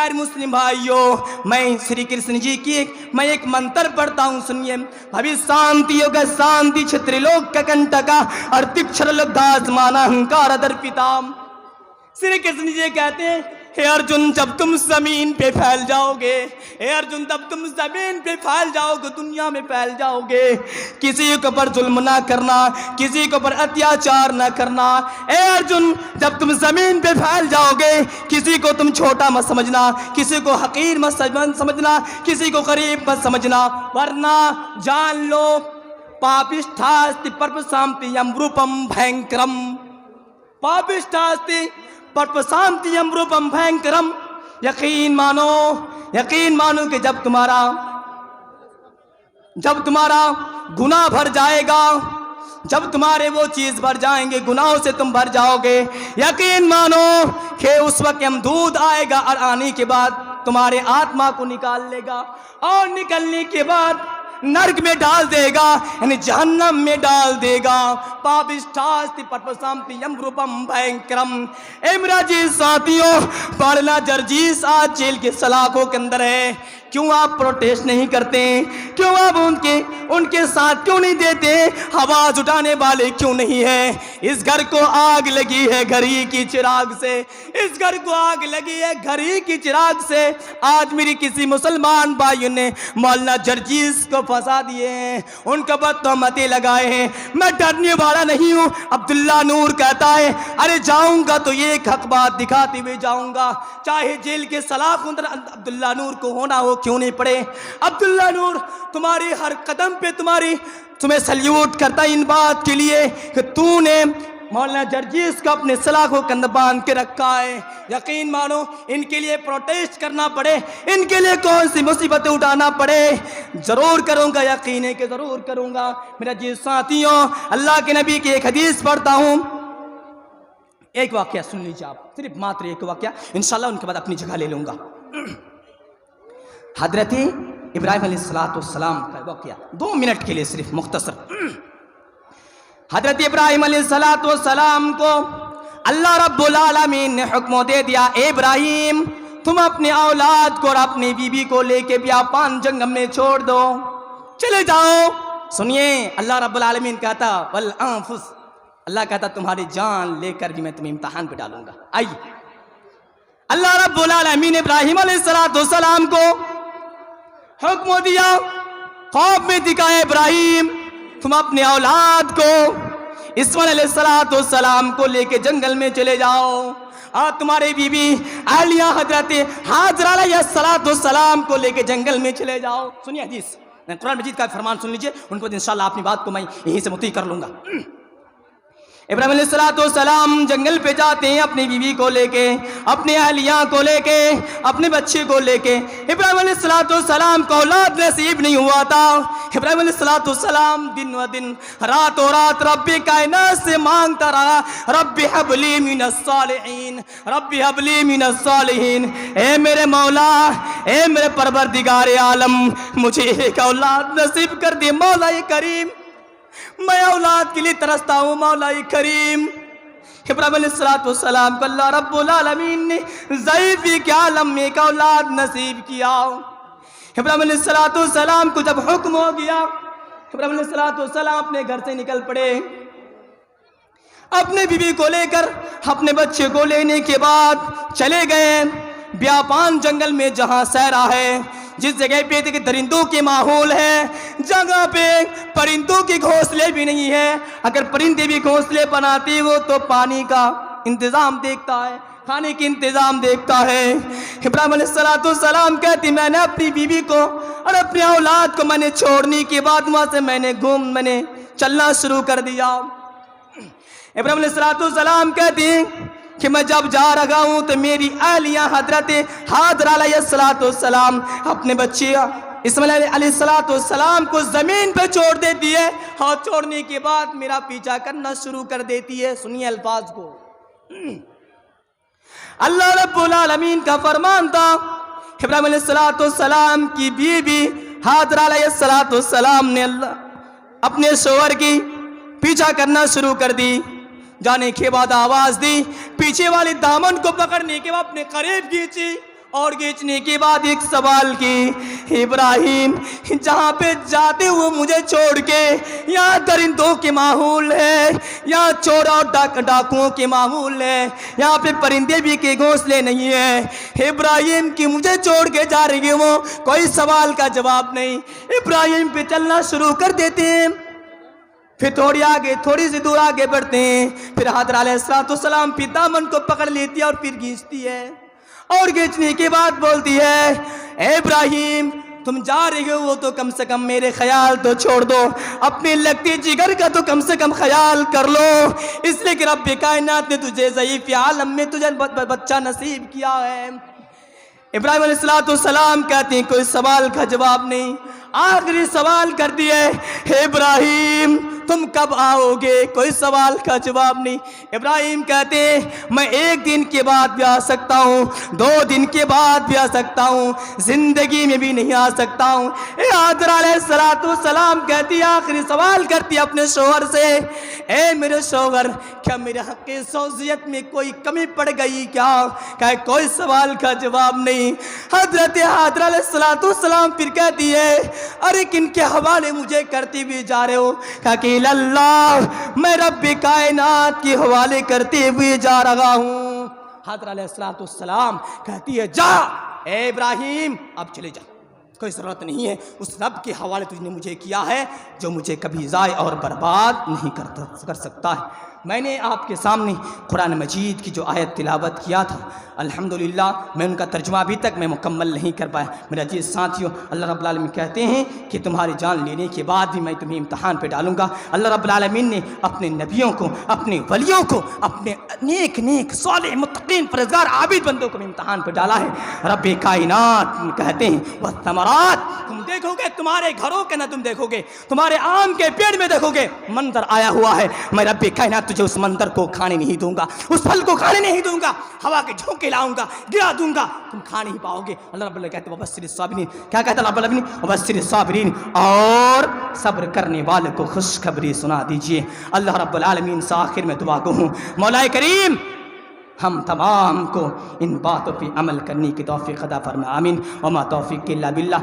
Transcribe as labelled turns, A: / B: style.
A: غیر مسلم بھائیوں، میں श्री कृष्ण जी की मैं एक मंत्र पढ़ता हूँ, सुनिए. भवि शांति योग शांति क्षत्रिलोक का कंटका और तीक्षर लोक दास माना अहंकार दर्पिता. श्री कृष्ण जी कहते हैं, हे अर्जुन जब तुम जमीन पे फैल जाओगे, हे अर्जुन जब तुम जमीन पे फैल जाओगे, दुनिया में फैल जाओगे, किसी के ऊपर जुल्म ना करना, किसी के ऊपर अत्याचार ना करना. हे अर्जुन जब तुम जमीन पे फैल जाओगे, किसी को तुम छोटा मत समझना, किसी को हकीर मत समझना, किसी को गरीब मत समझना, वरना जान लो पापिष्ठास्ति परपशान्ति यमरूपम भयंकरम. पापिष्ठास्ति परपशान्ति यमरूपम भयंकरम. यकीन मानो कि जब तुम्हारा गुनाह भर जाएगा, जब तुम्हारे वो चीज भर जाएंगे, गुनाहों से तुम भर जाओगे, यकीन मानो कि उस वक्त यमदूत आएगा और आने के बाद तुम्हारे आत्मा को निकाल लेगा और निकलने के बाद नरक में डाल देगा, यानी जहन्नम में डाल देगा. पापिष्ठास्ति परपशान्ति यमरूपम भयंकरम. ए मेरा जी साथियों, पढ़ना जर्जीस आज जेल के सलाखों के अंदर है. क्यों आप प्रोटेस्ट नहीं करते? क्यों आप उनके साथ क्यों नहीं देते? आवाज उठाने वाले क्यों नहीं है? इस घर को आग लगी है घर ही की चिराग से, इस घर को आग लगी है घर ही की चिराग से. आज मेरी किसी मुसलमान भाइयों ने मौलाना जर्जीस को फंसा दिए हैं, उनके ऊपर तहमतें लगाए हैं. मैं डरने वाला नहीं हूँ. अब्दुल्ला नूर कहता है, अरे जाऊंगा तो ये एक हक बात दिखाते हुए जाऊंगा, चाहे जेल के सलाखों अंदर अब्दुल्ला नूर को होना हो क्यों नहीं पड़े. अब्दुल्ला नूर तुम्हारी हर कदम पे तुम्हें सल्यूट करता इन बात के लिए कि तूने मौलाना जर्जीस को अपने सलाखों के अंदर बांध के रखा है. यकीन मानो इनके लिए प्रोटेस्ट करना पड़े, इनके लिए कौन सी मुसीबतें उठाना पड़े, जरूर करूंगा, यकीन है कि जरूर करूंगा. मेरा जी साथियों, अल्लाह के नबी की एक हदीस पढ़ता हूं, एक वाकया सुन लीजिए आप, सिर्फ मात्र एक वाकया, इंशाल्लाह उनके बाद अपनी जगह ले लूंगा. हजरत इब्राहिम अलैहिस्सलाम का वाकया 2 मिनट के लिए सिर्फ मुख्तसर. हजरत इब्राहिम अलैहिस्सलाम को अल्लाह रब्बुल आलमीन ने हुक्म दे दिया, इब्राहिम तुम अपने औलाद को और अपनी बीवी को लेके बियाबान जंगल में छोड़ दो, चले जाओ. सुनिए, अल्लाह रब्बुल आलमीन कहता वल अनफुस, अल्लाह कहता तुम्हारी जान लेकर भी मैं तुम्हें इम्तिहान पे डालूंगा. आइए, अल्लाह रब्बुल आलमीन इब्राहिम अलैहिस्सलाम को हुक्म दिया, ख्वाब में दिखाया, इब्राहिम तुम अपने औलाद को इस्माइल अलैहिस्सलाम को लेके जंगल में चले जाओ और तुम्हारे बीवी आलिया हजरत हाजरा अलैहिस्सलाम को लेके जंगल में चले जाओ. सुनिए हदीस, कुरान मजीद का फरमान सुन लीजिए, उनको इंशाल्लाह अपनी बात को मैं यहीं से मुती कर लूंगा. इब्राहिम अलैहिस्सलाम जंगल पे जाते हैं अपनी बीवी को लेके, अपने अहलिया को लेके, अपने बच्चे को लेके. इब्राहिम अलैहिस्सलाम को औलाद नसीब नहीं हुआ था. इब्राहिम अलैहिस्सलाम दिन व दिन, रात और रात रब्बे कायनात से मांगता रहा, रब्बी हबली मिनस सालिहीन, रब्बी हबली मिनस सालिहीन. ए मेरे मौला, ए मेरे परवरदिगार आलम, मुझे एक औलाद नसीब कर दे मौला करीम, मैं औलाद के लिए तरसता हूँ मौला करीम. इब्राहिम अलैहिस्सलाम को अल्लाह रब्बुल आलमीन ने ज़ईफ़ी के आलम में एक औलाद नसीब किया. इब्राहिम अलैहिस्सलाम को जब हुक्म हो गया, इब्राहिम अलैहिस्सलाम अपने घर से निकल पड़े, अपने बीवी को लेकर, अपने बच्चे को लेने के बाद चले गए बियाबान जंगल में, जहाँ सहरा है, जिस जगह पे देखिए परिंदों के माहौल है, जगह पे परिंदों के घोंसले भी नहीं है. अगर परिंदे भी घोंसले बनाते हो तो पानी का इंतजाम देखता है, खाने के इंतजाम देखता है. इब्राहिम अलैहिस्सलाम कहती, मैंने अपनी बीवी को और अपने औलाद को मैंने छोड़ने के बाद वहां से मैंने चलना शुरू कर दिया. इब्राहिम अलैहिस्सलाम कहती कि मैं जब जा रहा हूँ तो मेरी अहलिया हजरत हाजरा अलैहिस्सलाम अपने बच्चे इस्माइल अलैहिस्सलाम को जमीन पे छोड़ देती है और छोड़ने के बाद मेरा पीछा करना शुरू कर देती है. सुनिए अल्फाज को, अल्लाह रब्बुल आलमीन का फरमान था. इब्राहिम अलैहिस्सलाम की बीवी हाजरा अलैहिस्सलाम ने अपने शोहर की पीछा करना शुरू कर दी. जाने के बाद आवाज दी, पीछे वाले दामन को पकड़ने के बाद अपने करीब खींची اور کھینچنے کے بعد ایک سوال کی، ابراہیم جہاں پہ جاتے ہوئے مجھے چھوڑ کے یہاں درندوں کے ماحول ہے، یہاں چور اور ڈاکوؤں کے ماحول ہے، یہاں پہ پرندے بھی کے گھونسلے نہیں ہیں، ابراہیم کی مجھے چھوڑ کے جا رہی ہوں، کوئی سوال کا جواب نہیں۔ ابراہیم پہ چلنا شروع کر دیتے ہیں، پھر تھوڑی سی دور آگے بڑھتے ہیں، پھر حضرت علیہ السلام پھر دامن کو پکڑ لیتی ہے اور پھر کھینچتی ہے، اور کھینچنے کے بعد بولتی ہے اے ابراہیم تم جا رہے ہو تو کم سے کم میرے خیال تو چھوڑ دو، اپنے لگتے جگر کا تو کم سے کم خیال کر لو، اس لیے کہ رب کائنات نے تجھے ضعیف عالم میں تجھے بچہ نصیب کیا ہے۔ ابراہیم علیہ السلام کہتے ہیں کوئی سوال کا جواب نہیں۔ آخری سوال کر دیے ہے ابراہیم تم کب آؤ گے، کوئی سوال کا جواب نہیں۔ ابراہیم کہتے ہیں میں 1 دن کے بعد بھی آ سکتا ہوں، 2 دن کے بعد بھی آ سکتا ہوں، زندگی میں بھی نہیں آ سکتا ہوں۔ حضرت علیہ السلام کہتی آخری سوال کرتی اپنے شوہر سے اے میرے شوہر کیا میرے حق زوجیت میں کوئی کمی پڑ گئی کیا؟ کہ کوئی سوال کا جواب نہیں۔ حضرت علیہ السلام پھر کہتی ہے ارے کن کے حوالے مجھے کرتے ہوئے جا رہے ہو؟ کہا کہ اللہ میں رب کائنات کے حوالے کرتے ہوئے جا رہا ہوں۔ حضرت علیہ السلام کہتی ہے جا اے ابراہیم اب چلے جا، کوئی ضرورت نہیں ہے، اس رب کے حوالے تجھ نے مجھے کیا ہے جو مجھے کبھی ضائع اور برباد نہیں کر سکتا ہے۔ میں نے آپ کے سامنے قرآن مجید کی جو آیت تلاوت کیا تھا الحمدللہ میں ان کا ترجمہ ابھی تک میں مکمل نہیں کر پایا۔ میرے عزیز ساتھیوں اللہ رب العالمین کہتے ہیں کہ تمہاری جان لینے کے بعد بھی میں تمہیں امتحان پہ ڈالوں گا۔ اللہ رب العالمین نے اپنے نبیوں کو، اپنے ولیوں کو، اپنے نیک صالح متقین پرہیزگار عابد بندوں کو بھی امتحان پہ ڈالا ہے۔ رب کائنات کہتے ہیں والثمرات، تم دیکھو گے تمہارے گھروں کے نہ تم دیکھو گے، تمہارے آم کے پیڑ میں دیکھو گے منظر آیا ہوا ہے، میں رب کائنات تجھے اس منظر کو کھانے نہیں دوں گا، اس پھل کو کھانے نہیں دوں گا، ہوا کے جھونکے لاؤں گا گرا دوں گا، تم کھا نہیں پاؤ گے۔ اللہ رب اللہ کہتے ہیں وبشر الصابرین، کیا کہتا ہے اللہ رب العالمین وبشر الصابرین، اور صبر کرنے والے کو خوشخبری سنا دیجئے۔ اللہ رب العالمین سے آخر میں دعا گو ہوں مولا کریم ہم تمام کو ان باتوں پہ عمل کرنے کی توفیق عطا فرما، آمین۔ وما توفیق الا باللہ۔